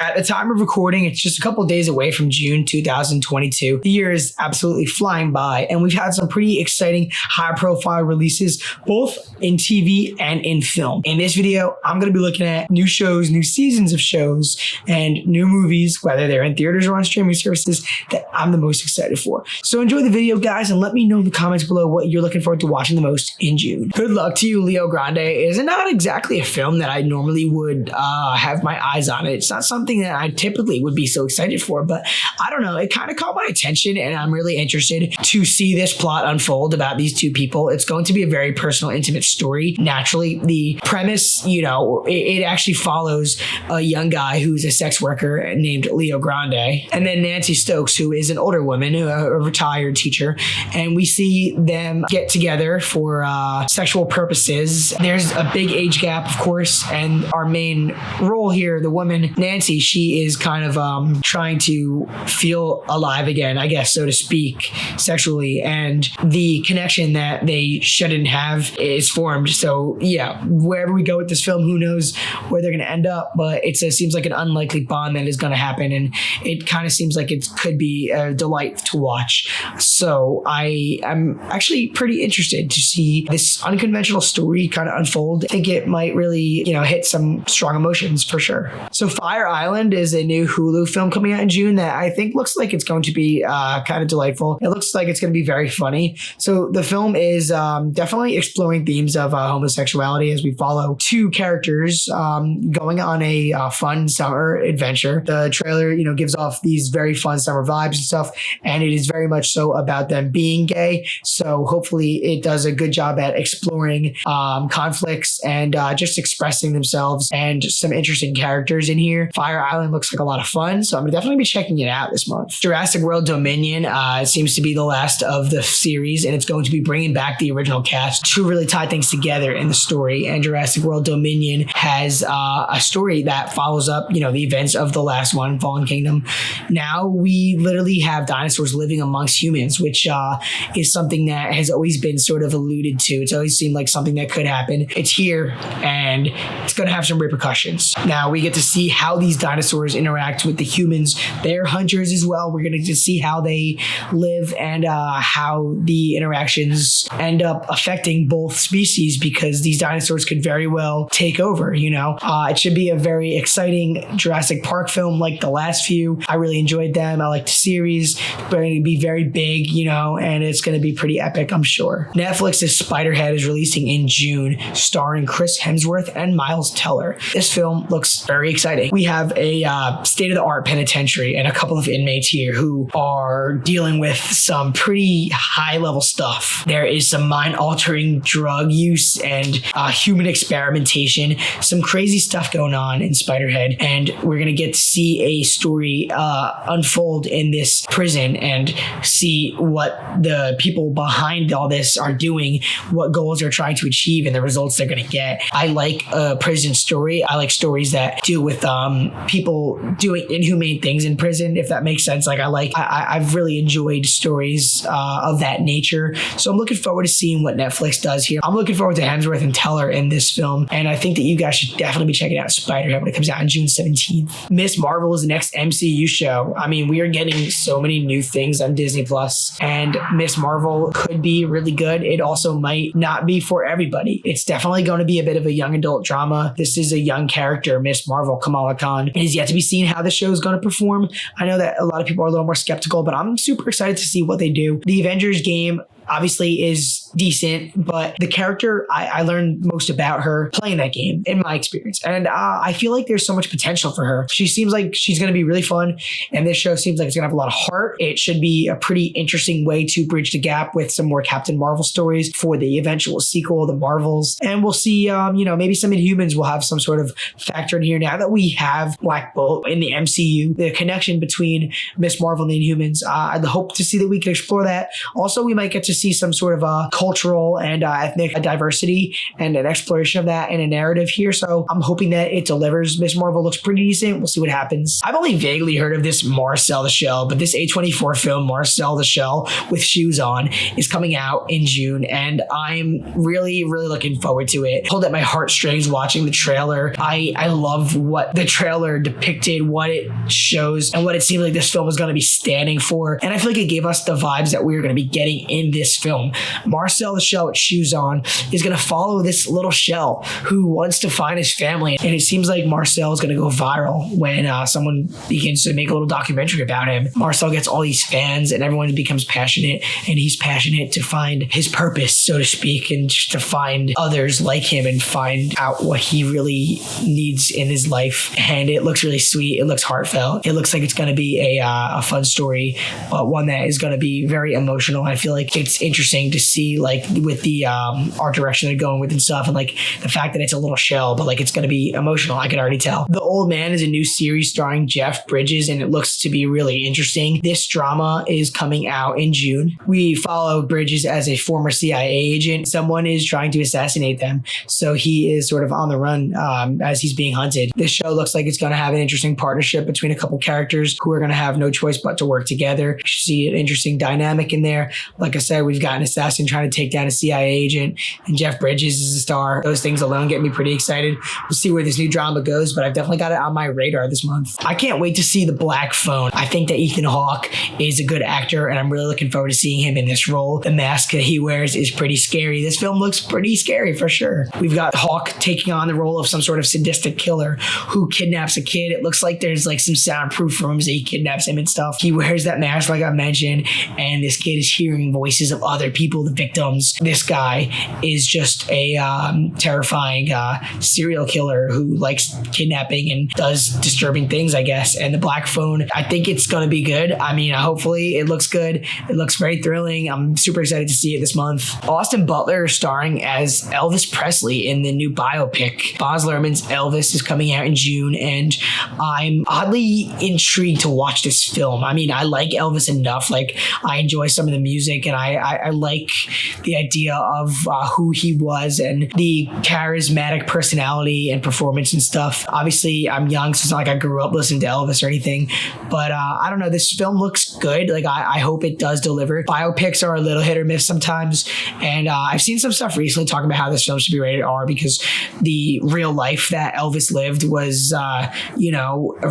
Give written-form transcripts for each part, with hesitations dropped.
At the time of recording, it's just a couple days away from June 2022. The year is absolutely flying by, and we've had some pretty exciting high-profile releases, both in TV and in film. In this video, I'm going to be looking at new shows, new seasons of shows, and new movies, whether they're in theaters or on streaming services, that I'm the most excited for. So enjoy the video, guys, and let me know in the comments below what you're looking forward to watching the most in June. Good luck to you, Leo Grande. Is not exactly a film that I normally would have my eyes on. It's not something that I typically would be so excited for, but I don't know, it kind of caught my attention, and I'm really interested to see this plot unfold about these two people. It's going to be a very personal, intimate story. Naturally, the premise, it actually follows a young guy who's a sex worker named Leo Grande, and then Nancy Stokes, who is an older woman, a retired teacher, and we see them get together for sexual purposes. There's a big age gap, of course, and our main role here, the woman, Nancy, she is kind of trying to feel alive again, I guess, so to speak, sexually, and the connection that they shouldn't have is formed. So yeah, wherever we go with this film, who knows where they're going to end up, but it seems like an unlikely bond that is going to happen, and it kind of seems like it could be a delight to watch. So I am actually pretty interested to see this unconventional story kind of unfold. I think it might really, hit some strong emotions for sure. So Fire Island is a new Hulu film coming out in June that I think looks like it's going to be kind of delightful. It looks like it's going to be very funny. So the film is definitely exploring themes of homosexuality as we follow two characters going on a fun summer adventure. The trailer, gives off these very fun summer vibes and stuff, and it is very much so about them being gay. So hopefully it does a good job at exploring conflicts and just expressing themselves, and some interesting characters in here. Fire Island looks like a lot of fun, so I'm gonna definitely be checking it out this month. Jurassic World Dominion seems to be the last of the series, and it's going to be bringing back the original cast to really tie things together in the story. And Jurassic World Dominion has a story that follows up, the events of the last one, Fallen Kingdom. Now we literally have dinosaurs living amongst humans, which is something that has always been sort of alluded to. It's always seemed like something that could happen. It's here, and it's going to have some repercussions. Now we get to see how these dinosaurs interact with the humans. They're hunters as well. We're going to see how they live and how the interactions end up affecting both species, because these dinosaurs could very well take over, It should be a very exciting Jurassic Park film like the last few. I really enjoyed them. I like the series. They're going to be very big, and it's going to be pretty epic, I'm sure. Netflix's Spiderhead is releasing in June, starring Chris Hemsworth and Miles Teller. This film looks very exciting. We have a state-of-the-art penitentiary and a couple of inmates here who are dealing with some pretty high-level stuff. There is some mind-altering drug use and human experimentation, some crazy stuff going on in Spiderhead, and we're going to get to see a story unfold in this prison and see what the people behind all this are doing, what goals they're trying to achieve, and the results they're going to get. I like a prison story. I like stories that deal with people doing inhumane things in prison, if that makes sense. I've really enjoyed stories of that nature. So I'm looking forward to seeing what Netflix does here. I'm looking forward to Hemsworth and Teller in this film, and I think that you guys should definitely be checking out Spider-Head when it comes out on June 17th. Miss Marvel is the next MCU show. I mean, we are getting so many new things on Disney Plus, and Miss Marvel could be really good. It also might not be for everybody. It's definitely going to be a bit of a young adult drama. This is a young character, Miss Marvel, Kamala Khan. It is yet to be seen how the show is going to perform. I know that a lot of people are a little more skeptical, but I'm super excited to see what they do. The Avengers game obviously is decent, but the character, I learned most about her playing that game, in my experience. And I feel like there's so much potential for her. She seems like she's going to be really fun, and this show seems like it's going to have a lot of heart. It should be a pretty interesting way to bridge the gap with some more Captain Marvel stories for the eventual sequel, The Marvels. And we'll see, maybe some Inhumans will have some sort of factor in here now that we have Black Bolt in the MCU, the connection between Miss Marvel and the Inhumans. I'd hope to see that we can explore that. Also, we might get to see some sort of a cultural and ethnic diversity and an exploration of that in a narrative here. So I'm hoping that it delivers. Miss Marvel looks pretty decent. We'll see what happens. I've only vaguely heard of this Marcel The Show, but this A24 film, Marcel The Show with Shoes On, is coming out in June, and I'm really looking forward to it. Pulled at my heartstrings watching the trailer. I love what the trailer depicted, what it shows, and what it seemed like this film was going to be standing for. And I feel like it gave us the vibes that we were going to be getting in this film. Marcel The Show with Shoes On is going to follow this little shell who wants to find his family. And it seems like Marcel is going to go viral when someone begins to make a little documentary about him. Marcel gets all these fans and everyone becomes passionate, and he's passionate to find his purpose, so to speak, and just to find others like him and find out what he really needs in his life. And it looks really sweet. It looks heartfelt. It looks like it's going to be a fun story, but one that is going to be very emotional. I feel like it's interesting to see, like, with the art direction they're going with and stuff, and like the fact that it's a little shell, but like it's going to be emotional. I can already tell. The Old Man is a new series starring Jeff Bridges, and it looks to be really interesting. This drama is coming out in June. We follow Bridges as a former CIA agent. Someone is trying to assassinate them, so he is sort of on the run as he's being hunted. This show looks like it's going to have an interesting partnership between a couple characters who are going to have no choice but to work together. You see an interesting dynamic in there. Like I said, we've got an assassin trying to take down a CIA agent, and Jeff Bridges is a star. Those things alone get me pretty excited. We'll see where this new drama goes, but I've definitely got it on my radar this month. I can't wait to see The Black Phone. I think that Ethan Hawke is a good actor, and I'm really looking forward to seeing him in this role. The mask that he wears is pretty scary. This film looks pretty scary for sure. We've got Hawke taking on the role of some sort of sadistic killer who kidnaps a kid. It looks like there's like some soundproof rooms that he kidnaps him and stuff. He wears that mask like I mentioned, and this kid is hearing voices of other people, the victims. This guy is just a terrifying serial killer who likes kidnapping and does disturbing things, I guess. And The Black Phone, I think it's going to be good. I mean, hopefully it looks good. It looks very thrilling. I'm super excited to see it this month. Austin Butler is starring as Elvis Presley in the new biopic. Baz Luhrmann's Elvis is coming out in June, and I'm oddly intrigued to watch this film. I mean, I like Elvis enough. Like, I enjoy some of the music, and I like the idea of who he was and the charismatic personality and performance and stuff. Obviously, I'm young, so it's not like I grew up listening to Elvis or anything, but I don't know. This film looks good. Like, I hope it does deliver. Biopics are a little hit or miss sometimes, and I've seen some stuff recently talking about how this film should be rated R because the real life that Elvis lived was,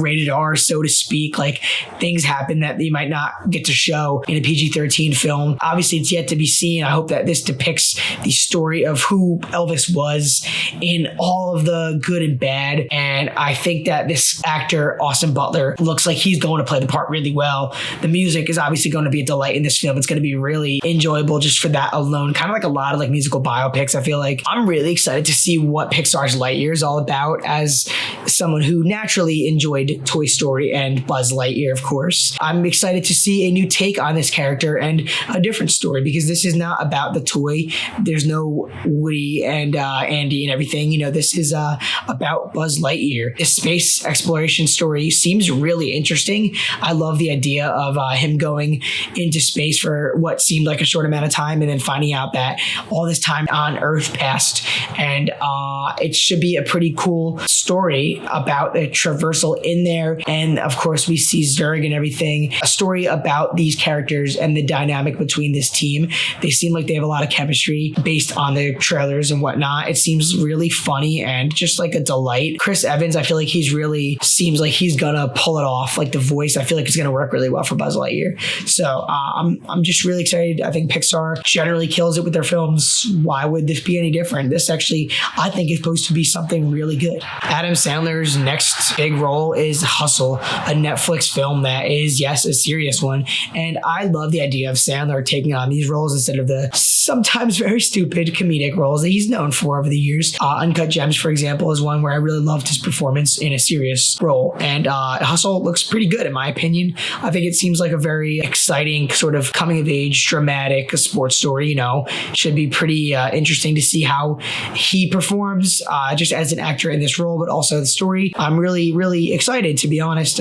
rated R, so to speak. Like, things happen that you might not get to show in a PG-13 film. Obviously, it's yet to be seen. I hope that this depicts the story of who Elvis was in all of the good and bad. And I think that this actor, Austin Butler, looks like he's going to play the part really well. The music is obviously going to be a delight in this film. It's going to be really enjoyable just for that alone. Kind of like a lot of like musical biopics. I feel like I'm really excited to see what Pixar's Lightyear is all about as someone who naturally enjoyed Toy Story and Buzz Lightyear, of course. I'm excited to see a new take on this character and a different story because this is not about the toy. There's no Woody and Andy and everything. This is about Buzz Lightyear. This space exploration story seems really interesting. I love the idea of him going into space for what seemed like a short amount of time and then finding out that all this time on Earth passed. And it should be a pretty cool story about the traversal in there. And of course, we see Zurg and everything. A story about these characters and the dynamic between this team. They seem like they have a lot of chemistry based on the trailers and whatnot. It seems really funny and just like a delight. Chris Evans, I feel like seems like he's gonna pull it off. Like the voice, I feel like it's gonna work really well for Buzz Lightyear. So I'm just really excited. I think Pixar generally kills it with their films. Why would this be any different? This actually, I think, is supposed to be something really good. Adam Sandler's next big role is Hustle, a Netflix film that is, yes, a serious one. And I love the idea of Sandler taking on these roles instead of the sometimes very stupid comedic roles that he's known for over the years. Uncut Gems, for example, is one where I really loved his performance in a serious role. And Hustle looks pretty good, in my opinion. I think it seems like a very exciting sort of coming-of-age, dramatic sports story. Should be pretty interesting to see how he performs just as an actor in this role, but also the story. I'm really, really excited, to be honest.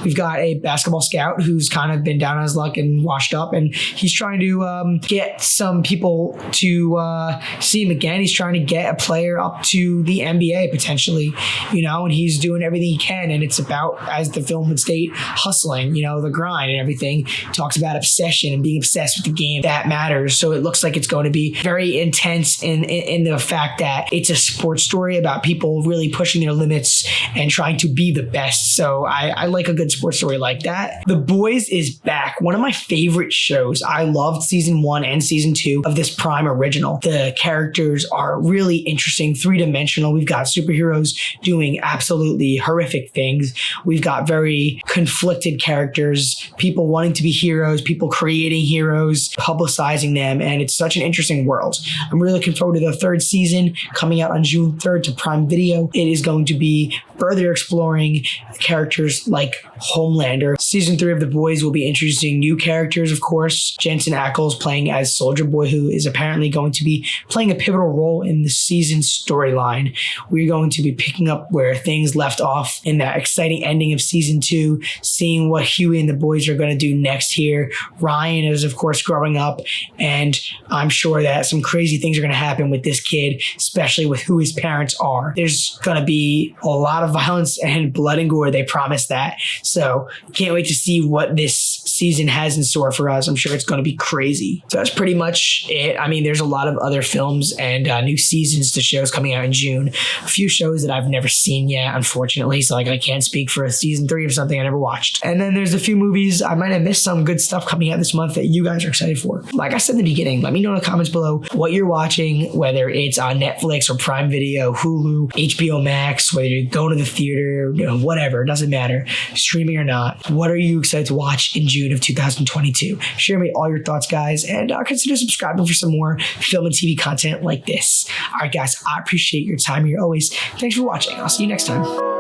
We've got a basketball scout who's kind of been down on his luck and washed up, and he's trying to to get some people to see him again. He's trying to get a player up to the NBA potentially, and he's doing everything he can. And it's about, as the film would state, hustling, the grind and everything. Talks about obsession and being obsessed with the game that matters. So it looks like it's going to be very intense in the fact that it's a sports story about people really pushing their limits and trying to be the best. So I like a good sports story like that. The Boys is back. One of my favorite shows. I loved season 1 and season 2 of this Prime original. The characters are really interesting, three-dimensional. We've got superheroes doing absolutely horrific things. We've got very conflicted characters, people wanting to be heroes, people creating heroes, publicizing them, and it's such an interesting world. I'm really looking forward to the 3rd season coming out on June 3rd to Prime Video. It is going to be further exploring characters like Homelander. Season 3 of The Boys will be introducing new characters, of course. Jensen Ackles playing as Soldier Boy, who is apparently going to be playing a pivotal role in the season's storyline. We're going to be picking up where things left off in that exciting ending of season 2, seeing what Huey and the boys are going to do next here. Ryan is, of course, growing up, and I'm sure that some crazy things are going to happen with this kid, especially with who his parents are. There's going to be a lot of violence and blood and gore. They promised that. So can't wait to see what this season has in store for us. I'm sure it's going to be crazy. So that's pretty much it. I mean, there's a lot of other films and new seasons to shows coming out in June. A few shows that I've never seen yet, unfortunately. So I can't speak for season 3 of something I never watched. And then there's a few movies. I might have missed some good stuff coming out this month that you guys are excited for. Like I said in the beginning, let me know in the comments below what you're watching, whether it's on Netflix or Prime Video, Hulu, HBO Max, whether you're going to the theater, whatever, it doesn't matter, streaming or not. What are you excited to watch in June of 2022? Share me all your thoughts, guys, and consider subscribing for some more film and TV content like this. All right, guys, I appreciate your time here always. Thanks for watching. I'll see you next time.